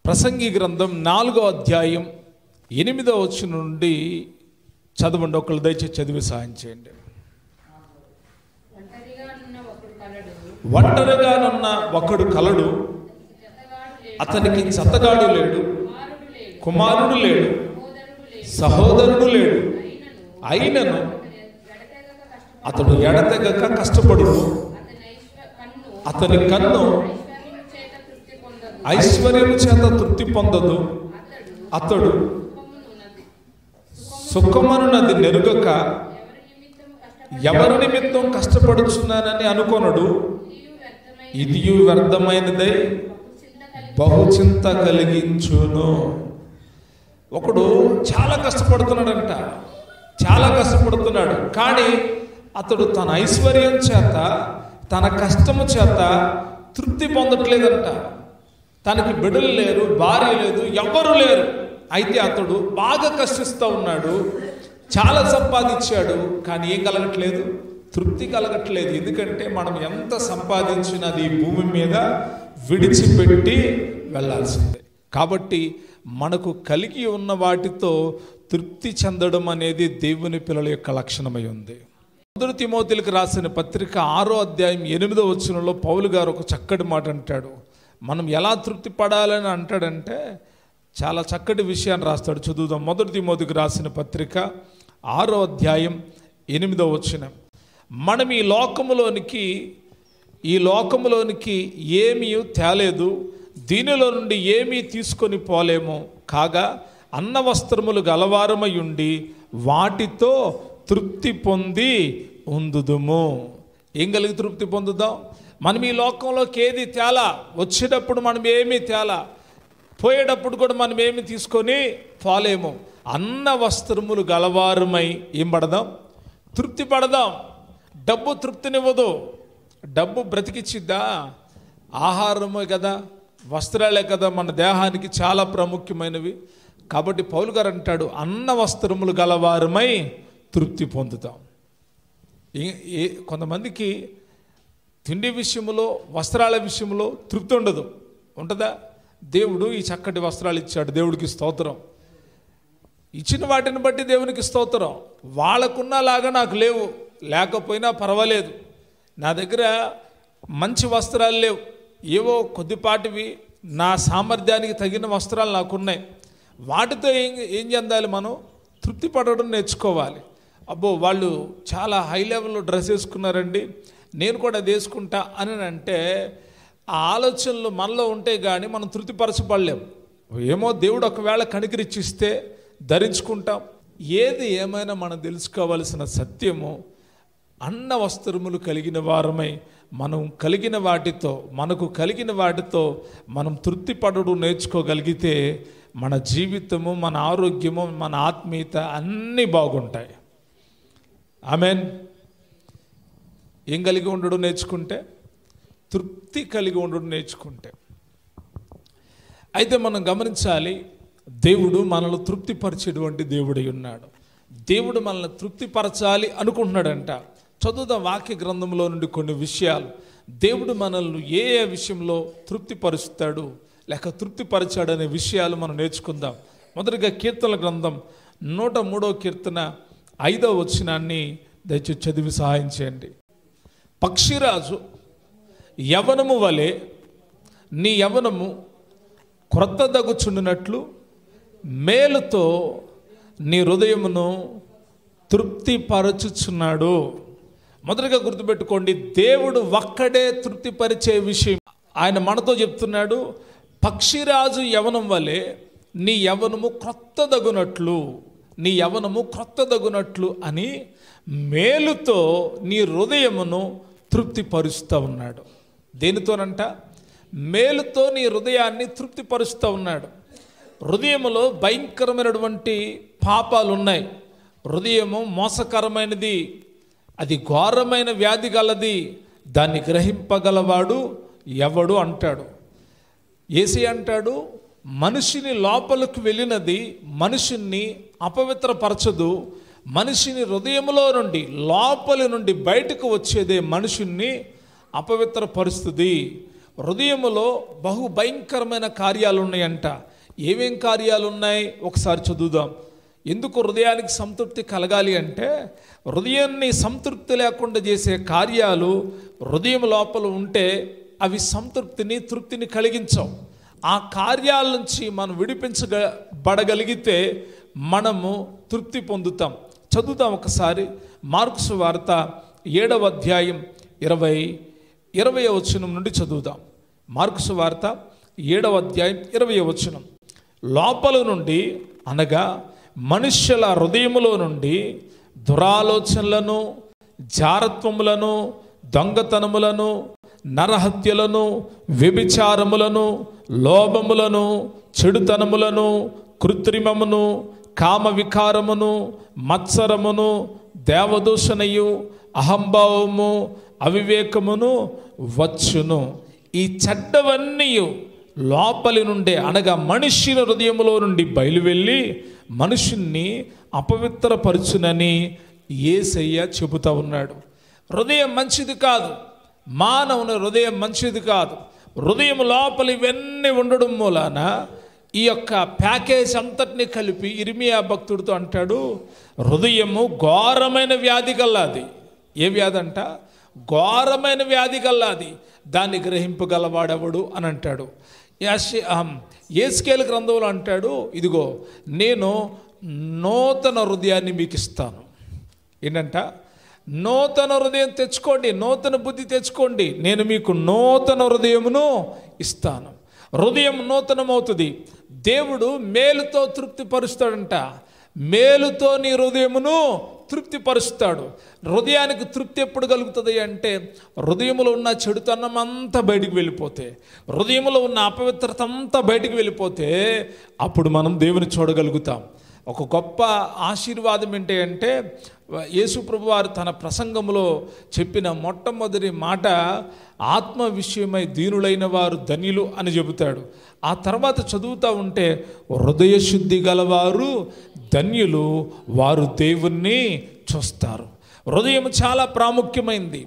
ప్రసంగి గ్రంథం 4వ అధ్యాయం 8వ వచనం నుండి చదవండి. ఒకళ్ళు దయచేసి చదివి సహాయం చేయండి. ఒంటరిగానున్న ఒకడు కలడు, అతనికి జతగాడు లేడు, కుమారుడు లేడు, సహోదరుడు లేడు. అయినను అతడు ఎడతెగక కష్టపడును, అతని కన్ను ఐశ్వర్యము చేత తృప్తి పొందదు. అతడు సుఖమనున్నది నెరుగక ఎవరి నిమిత్తం కష్టపడుచున్నానని అనుకొనడు. ఇది వ్యర్థమైనదై బహుచింత కలిగించును. ఒకడు చాలా కష్టపడుతున్నాడంట, చాలా కష్టపడుతున్నాడు. కానీ అతడు తన ఐశ్వర్యం చేత, తన కష్టము చేత తృప్తి పొందట్లేదంట. తనకి బిడ్డలు లేరు, భార్య లేదు, ఎవ్వరూ లేరు. అయితే అతడు బాగా కష్టిస్తూ ఉన్నాడు, చాలా సంపాదించాడు, కానీ ఏం కలగట్లేదు, తృప్తి కలగట్లేదు. ఎందుకంటే మనం ఎంత సంపాదించినది ఈ భూమి మీద విడిచిపెట్టి వెళ్ళాల్సిందే. కాబట్టి మనకు కలిగి ఉన్న వాటితో తృప్తి చెందడం అనేది దేవుని పిల్లల యొక్క లక్షణమై ఉంది. 1 తిమోతిలకు రాసిన పత్రిక 6వ అధ్యాయం 8వ వచనంలో పౌలు గారు ఒక చక్కటి మాట అంటాడు. మనం ఎలా తృప్తి పడాలని అంటాడంటే చాలా చక్కటి విషయాన్ని రాస్తాడు. చదువుదాం. 1 తిమోతికి రాసిన పత్రిక 6వ అధ్యాయం 8వ వచనం. మనం ఈ లోకములోనికి ఏమీ తేలేదు, దీనిలో నుండి ఏమీ తీసుకొని పోలేము. కాగా అన్న వస్త్రములు గలవారమై ఉండి వాటితో తృప్తి పొంది ఉందుదుము. ఏం కలిగి తృప్తి పొందుదాం? మనం ఈ లోకంలోకి ఏది తేలా, వచ్చేటప్పుడు మనం ఏమీ తేలా, పోయేటప్పుడు కూడా మనం ఏమి తీసుకొని పోలేము. అన్న వస్త్రములు గలవారమై ఏం పడదాం? తృప్తి పడదాం. డబ్బు తృప్తినివ్వదు. డబ్బు బ్రతికిచ్చిద్దా? ఆహారమే కదా, వస్త్రాలే కదా మన దేహానికి చాలా ప్రాముఖ్యమైనవి. కాబట్టి పౌలు గారు అంటాడు, అన్న వస్త్రములు గలవారమై తృప్తి పొందుతాం. కొంతమందికి తిండి విషయంలో, వస్త్రాల విషయంలో తృప్తి ఉండదు. ఉంటుందా? దేవుడు ఈ చక్కటి వస్త్రాలు ఇచ్చాడు, దేవుడికి స్తోత్రం. ఇచ్చిన వాటిని బట్టి దేవునికి స్తోత్రం. వాళ్ళకున్నలాగా నాకు లేవు, లేకపోయినా పర్వాలేదు. నా దగ్గర మంచి వస్త్రాలు లేవు, ఏవో కొద్దిపాటివి నా సామర్థ్యానికి తగిన వస్త్రాలు నాకున్నాయి. వాటితో ఏం చెందాలి? మనం తృప్తి పడడం నేర్చుకోవాలి. అబ్బో వాళ్ళు చాలా హై లెవెల్లో డ్రెస్ వేసుకున్నారండి, నేను కూడా అది వేసుకుంటా అని అంటే ఆ ఆలోచనలు మనలో ఉంటే కానీ మనం తృప్తిపరచబడలేము. ఏమో దేవుడు ఒకవేళ కనికరిచ్చిస్తే ధరించుకుంటాం. ఏది ఏమైనా మనం తెలుసుకోవాల్సిన సత్యము, అన్న వస్త్రములు కలిగిన వారమై మనం కలిగిన వాటితో, మనకు కలిగిన వాటితో మనం తృప్తి పడడం నేర్చుకోగలిగితే మన జీవితము, మన ఆరోగ్యము, మన ఆత్మీయత అన్నీ బాగుంటాయి. ఆమెన్. ఏం కలిగి ఉండడం నేర్చుకుంటే? తృప్తి కలిగి ఉండడం నేర్చుకుంటే. అయితే మనం గమనించాలి, దేవుడు మనల్ని తృప్తిపరిచేటువంటి దేవుడై ఉన్నాడు. దేవుడు మనల్ని తృప్తిపరచాలి అనుకుంటున్నాడంట. చదువుదాం వాక్య గ్రంథంలో నుండి కొన్ని విషయాలు. దేవుడు మనల్ని ఏ ఏ విషయంలో తృప్తిపరుస్తాడు లేక తృప్తిపరిచాడు అనే విషయాలు మనం నేర్చుకుందాం. మొదటిగా కీర్తనల గ్రంథం 103వ కీర్తన 5వ వచనాన్ని దయచేసి చదివి సహాయం చేయండి. పక్షిరాజు యవనము వలె నీ యవనము క్రొత్త దగుచుండినట్లు మేలుతో నీ హృదయమును తృప్తిపరచుచున్నాడు. మొదటిగా గుర్తుపెట్టుకోండి, దేవుడు ఒక్కడే తృప్తిపరిచే విషయం. ఆయన మనతో చెప్తున్నాడు, పక్షిరాజు యవనం వలె నీ యవనము క్రొత్త దగునట్లు, నీ యవనము క్రొత్త దగునట్లు అని మేలుతో నీ హృదయమును తృప్తిపరుస్తూ ఉన్నాడు. దేనితోనంట? మేలుతో నీ హృదయాన్ని తృప్తిపరుస్తూ ఉన్నాడు. హృదయములో భయంకరమైనటువంటి పాపాలు ఉన్నాయి. హృదయము మోసకరమైనది, అది ఘోరమైన వ్యాధి గలది, దాన్ని గ్రహింపగలవాడు ఎవడు అంటాడు. యేసయ్య అంటాడు, మనిషిని లోపలికి వెళ్ళినది మనిషిని అపవిత్రపరచదు, మనిషిని హృదయములో నుండి లోపలి నుండి బయటకు వచ్చేదే మనుషుణ్ణి అపవిత్రపరుస్తుంది. హృదయములో బహు భయంకరమైన కార్యాలు ఉన్నాయంట. ఏమేం కార్యాలు ఉన్నాయి ఒకసారి చదువుదాం. ఎందుకు హృదయానికి సంతృప్తి కలగాలి అంటే, హృదయాన్ని సంతృప్తి లేకుండా చేసే కార్యాలు హృదయం లోపల ఉంటే అవి సంతృప్తిని, తృప్తిని కలిగించవు. ఆ కార్యాల నుంచి మనం విడిపించబడగలిగితే మనము తృప్తి పొందుతాం. చదువుతాం ఒకసారి. మార్కు సువార్త 7వ అధ్యాయం 20వ వచనం నుండి చదువుదాం. మార్కు సువార్త 7వ అధ్యాయం 20వ వచనం. లోపల నుండి అనగా మనుష్యుల హృదయములో నుండి దురాలోచనలను, జారత్వములను, దొంగతనములను, నరహత్యలను, వ్యభిచారములను, లోభములను, చెడుతనములను, కృత్రిమమును, కామ వికారమును, మత్సరమును, దేవదూషణయు, అహంభావము, అవివేకమును వచ్చును. ఈ చెడ్డవన్నీ లోపలి నుండే అనగా మనుష్యుల హృదయములో నుండి బయలువెళ్ళి మనుషుణ్ణి అపవిత్రపరచునని యేసయ్య చెబుతా ఉన్నాడు. హృదయం మంచిది కాదు, మానవుని హృదయం మంచిది కాదు. హృదయం లోపలి ఇవన్నీ ఉండడం మూలాన ఈ యొక్క ప్యాకేజ్ అంతటిని కలిపి ఇర్మియా భక్తుడితో అంటాడు, హృదయము ఘోరమైన వ్యాధి గల్లాది. ఏ వ్యాధి అంట? ఘోరమైన వ్యాధి గల్లాది, దాన్ని గ్రహింపగలవాడెవడు అని అంటాడు. యేస్కేలు గ్రంథంలో అంటాడు, ఇదిగో నేను నూతన హృదయాన్ని మీకు ఇస్తాను. ఏంటంట? నూతన హృదయం తెచ్చుకోండి, నూతన బుద్ధి తెచ్చుకోండి, నేను మీకు నూతన హృదయమును ఇస్తాను. హృదయం నూతనమవుతుంది. దేవుడు మేలుతో తృప్తిపరుస్తాడంట. మేలుతో నీ హృదయమును తృప్తిపరుస్తాడు. హృదయానికి తృప్తి ఎప్పుడు కలుగుతుంది అంటే, హృదయంలో ఉన్న చెడుతనం అంతా బయటికి వెళ్ళిపోతే, హృదయంలో ఉన్న అపవిత్రత అంతా బయటికి వెళ్ళిపోతే అప్పుడు మనం దేవుని చూడగలుగుతాం. ఒక గొప్ప ఆశీర్వాదం ఏంటి అంటే, యేసు ప్రభువు వారు తన ప్రసంగంలో చెప్పిన మొట్టమొదటి మాట, ఆత్మ విషయమై దీనులైన వారు ధన్యులు అని చెబుతాడు. ఆ తర్వాత చదువుతూ ఉంటే, హృదయ శుద్ధి గలవారు ధన్యులు, వారు దేవుణ్ణి చూస్తారు. హృదయం చాలా ప్రాముఖ్యమైంది.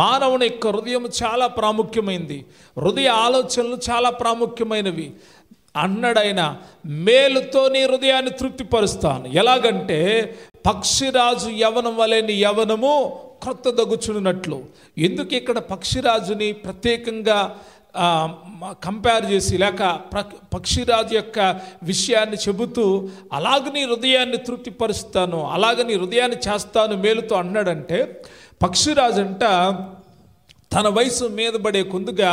మానవుని యొక్క హృదయం చాలా ప్రాముఖ్యమైంది. హృదయ ఆలోచనలు చాలా ప్రాముఖ్యమైనవి. అన్నాడైన, మేలుతో నీ హృదయాన్ని తృప్తిపరుస్తాను. ఎలాగంటే పక్షిరాజు యవనం వలె నీ యవనము క్రొత్త దగుచున్నట్లు. ఎందుకు ఇక్కడ పక్షిరాజుని ప్రత్యేకంగా కంపేర్ చేసి లేక పక్షిరాజు యొక్క విషయాన్ని చెబుతూ అలాగ నీ హృదయాన్ని తృప్తిపరుస్తాను, అలాగ నీ హృదయాన్ని చేస్తాను మేలుతో అన్నాడంటే, పక్షిరాజు అంట తన వయసు మీద పడే కొందుగా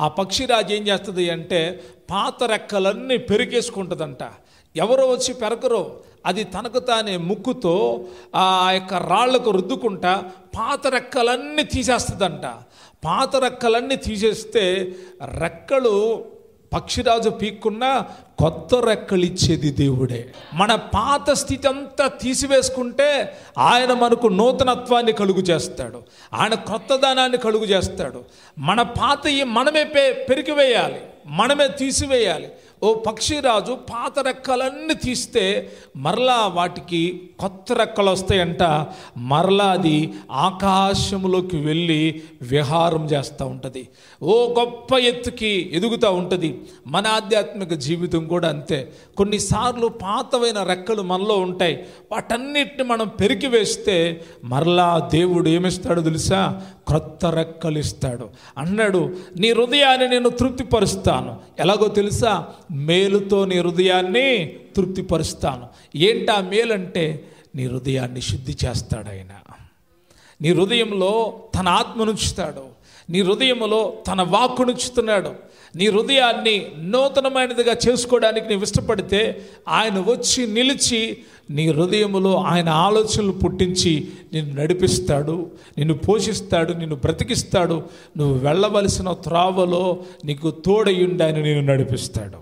ఆ పక్షిరాజు ఏం చేస్తుంది అంటే, పాత రెక్కలన్నీ పెరిగేసుకుంటుందంట. ఎవరో వచ్చి పెరకరో, అది తనకు తానే ముక్కుతో ఆ యొక్క రాళ్లకు రుద్దుకుంటా పాత రెక్కలన్నీ తీసేస్తుందంట. పాత రెక్కలన్నీ తీసేస్తే రెక్కలు పక్షిరాజు పీక్కున్నా కొత్త రెక్కలు ఇచ్చేది దేవుడే. మన పాత స్థితి అంతా తీసివేసుకుంటే ఆయన మనకు నూతనత్వాన్ని కలుగు చేస్తాడు, ఆయన క్రొత్తదనాన్ని కలుగు చేస్తాడు. మన పాత మనమే పెరిగివేయాలి, మనమే తీసివేయాలి. ఓ పక్షిరాజు పాత రెక్కలన్నీ తీస్తే మరలా వాటికి కొత్త రెక్కలు వస్తాయంట. మరలా అది ఆకాశంలోకి వెళ్ళి విహారం చేస్తూ ఉంటుంది, ఓ గొప్ప ఎత్తుకి ఎదుగుతూ ఉంటుంది. మన ఆధ్యాత్మిక జీవితం కూడా అంతే. కొన్నిసార్లు పాతవైన రెక్కలు మనలో ఉంటాయి, వాటన్నిటిని మనం పెరికి వేస్తే మరలా దేవుడు ఏమిస్తాడో తెలుసా? క్రొత్త రెక్కలు ఇస్తాడు. అన్నాడు, నీ హృదయాన్ని నేను తృప్తిపరుస్తాను. ఎలాగో తెలుసా? మేలుతో నీ హృదయాన్ని తృప్తిపరుస్తాను. ఏంటా మేలంటే, నీ హృదయాన్ని శుద్ధి చేస్తాడు ఆయన. నీ హృదయంలో తన ఆత్మనుంచుతాడు, నీ హృదయంలో తన వాక్కునుంచుతున్నాడు. నీ హృదయాన్ని నూతనమైనదిగా చేసుకోవడానికి నీవు ఇష్టపడితే ఆయన వచ్చి నిలిచి నీ హృదయములో ఆయన ఆలోచనలు పుట్టించి నిన్ను నడిపిస్తాడు, నిన్ను పోషిస్తాడు, నిన్ను బ్రతికిస్తాడు. నువ్వు వెళ్ళవలసిన త్రోవలో నీకు తోడయుండి ఆయన నిన్ను నడిపిస్తాడు.